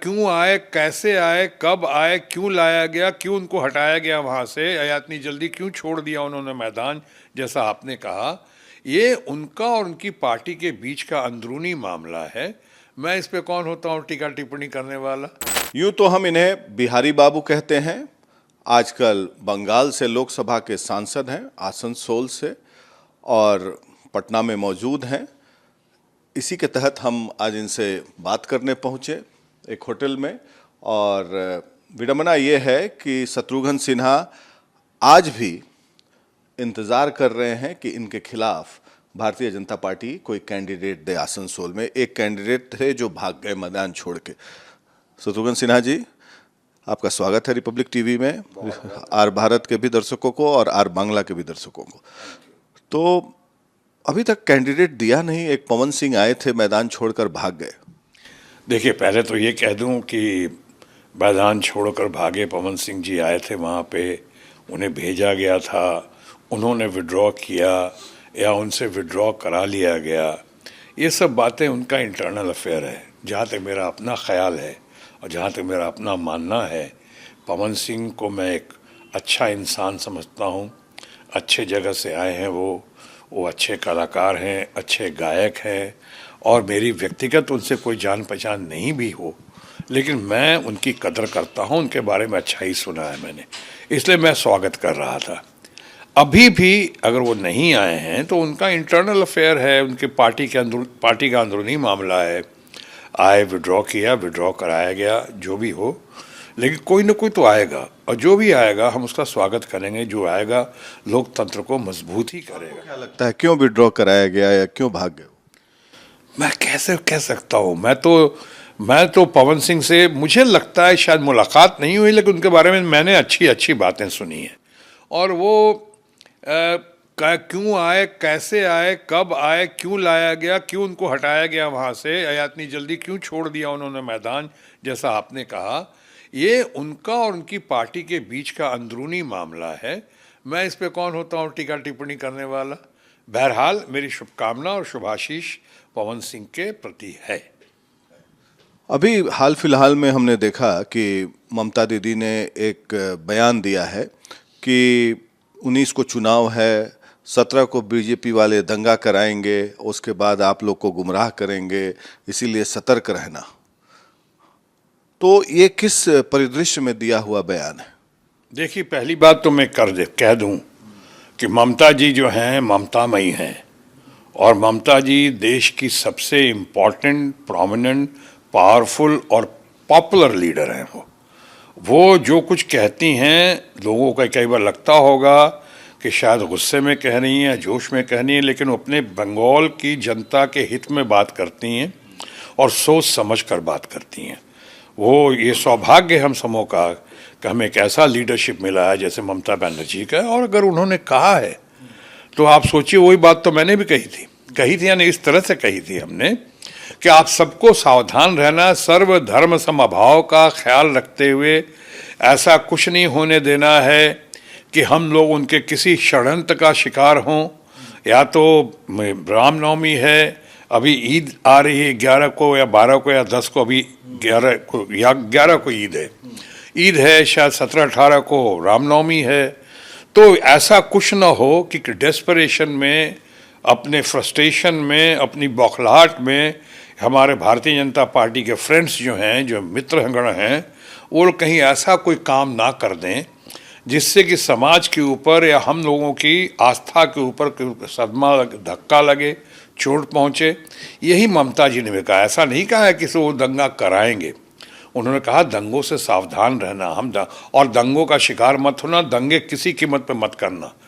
क्यों आए, कैसे आए, कब आए, क्यों लाया गया, क्यों उनको हटाया गया वहाँ से, या इतनी जल्दी क्यों छोड़ दिया उन्होंने मैदान, जैसा आपने कहा, ये उनका और उनकी पार्टी के बीच का अंदरूनी मामला है। मैं इस पे कौन होता हूँ टीका टिप्पणी करने वाला। यूं तो हम इन्हें बिहारी बाबू कहते हैं। आजकल बंगाल से लोकसभा के सांसद हैं, आसनसोल से, और पटना में मौजूद हैं। इसी के तहत हम आज इनसे बात करने पहुंचे एक होटल में। और विडंबना ये है कि शत्रुघ्न सिन्हा आज भी इंतज़ार कर रहे हैं कि इनके खिलाफ भारतीय जनता पार्टी कोई कैंडिडेट दे। आसनसोल में एक कैंडिडेट थे जो भाग गए मैदान छोड़ के। शत्रुघ्न सिन्हा जी, आपका स्वागत है रिपब्लिक टीवी में, आर भारत के भी दर्शकों को और आर बांग्ला के भी दर्शकों को। तो अभी तक कैंडिडेट दिया नहीं, एक पवन सिंह आए थे, मैदान छोड़कर भाग गए। देखिए, पहले तो ये कह दूं कि मैदान छोड़कर भागे पवन सिंह जी आए थे वहाँ पे, उन्हें भेजा गया था, उन्होंने विड्रॉ किया या उनसे विड्रॉ करा लिया गया, ये सब बातें उनका इंटरनल अफेयर है। जहाँ तक मेरा अपना ख्याल है और जहाँ तक मेरा अपना मानना है, पवन सिंह को मैं एक अच्छा इंसान समझता हूँ। अच्छे जगह से आए हैं वो अच्छे कलाकार हैं, अच्छे गायक हैं, और मेरी व्यक्तिगत उनसे कोई जान पहचान नहीं भी हो, लेकिन मैं उनकी कदर करता हूँ, उनके बारे में अच्छा ही सुना है मैंने, इसलिए मैं स्वागत कर रहा था। अभी भी अगर वो नहीं आए हैं तो उनका इंटरनल अफेयर है, उनके पार्टी का अंदरूनी मामला है। आए, विड्रॉ किया, विड्रॉ कराया गया, जो भी हो, लेकिन कोई ना कोई तो आएगा, और जो भी आएगा हम उसका स्वागत करेंगे। जो आएगा लोकतंत्र को मजबूत ही करेगा। क्या लगता है क्यों विड्रॉ कराया गया या क्यों भाग गए? मैं कैसे कह सकता हूँ। मैं तो पवन सिंह से, मुझे लगता है शायद मुलाकात नहीं हुई, लेकिन उनके बारे में मैंने अच्छी बातें सुनी हैं। और वो क्यों आए, कैसे आए, कब आए, क्यों लाया गया, क्यों उनको हटाया गया वहाँ से, या इतनी जल्दी क्यों छोड़ दिया उन्होंने मैदान, जैसा आपने कहा, ये उनका और उनकी पार्टी के बीच का अंदरूनी मामला है। मैं इस पे कौन होता हूँ टीका टिप्पणी करने वाला। बहरहाल मेरी शुभकामना और शुभाशीष पवन सिंह के प्रति है। अभी हाल फिलहाल में हमने देखा कि ममता दीदी ने एक बयान दिया है कि 19 को चुनाव है, 17 को बीजेपी वाले दंगा कराएंगे, उसके बाद आप लोग को गुमराह करेंगे, इसीलिए सतर्क रहना। तो ये किस परिदृश्य में दिया हुआ बयान है? देखिए, पहली बात तो मैं कह दूं कि ममता जी जो हैं ममतामयी हैं, और ममता जी देश की सबसे इम्पोर्टेंट, प्रोमिनेंट, पावरफुल और पॉपुलर लीडर हैं। वो जो कुछ कहती हैं, लोगों को कई बार लगता होगा कि शायद गुस्से में कह रही हैं, जोश में कह रही हैं, लेकिन वो अपने बंगाल की जनता के हित में बात करती हैं और सोच समझ कर बात करती हैं। वो ये सौभाग्य हम समूह का कि हमें एक ऐसा लीडरशिप मिला है जैसे ममता बनर्जी का। और अगर उन्होंने कहा है तो आप सोचिए, वही बात तो मैंने भी कही थी, यानी इस तरह से कही थी हमने कि आप सबको सावधान रहना, सर्वधर्म समभाव का ख्याल रखते हुए ऐसा कुछ नहीं होने देना है कि हम लोग उनके किसी षड्यंत्र का शिकार हों। या तो रामनवमी है, अभी ईद आ रही है 11 को या 12 को या 10 को, अभी 11 को ईद है, शायद 17-18 को रामनवमी है। तो ऐसा कुछ ना हो कि डेस्परेशन में, अपने फ्रस्ट्रेशन में, अपनी बौखलाहट में हमारे भारतीय जनता पार्टी के फ्रेंड्स जो हैं, जो मित्रगण हैं, वो कहीं ऐसा कोई काम ना कर दें जिससे कि समाज के ऊपर या हम लोगों की आस्था के ऊपर सदमा, धक्का लगे, चोट पहुँचे। यही ममता जी ने भी कहा। ऐसा नहीं कहा है कि वो दंगा कराएंगे, उन्होंने कहा दंगों से सावधान रहना, और दंगों का शिकार मत होना, दंगे किसी कीमत पे मत करना।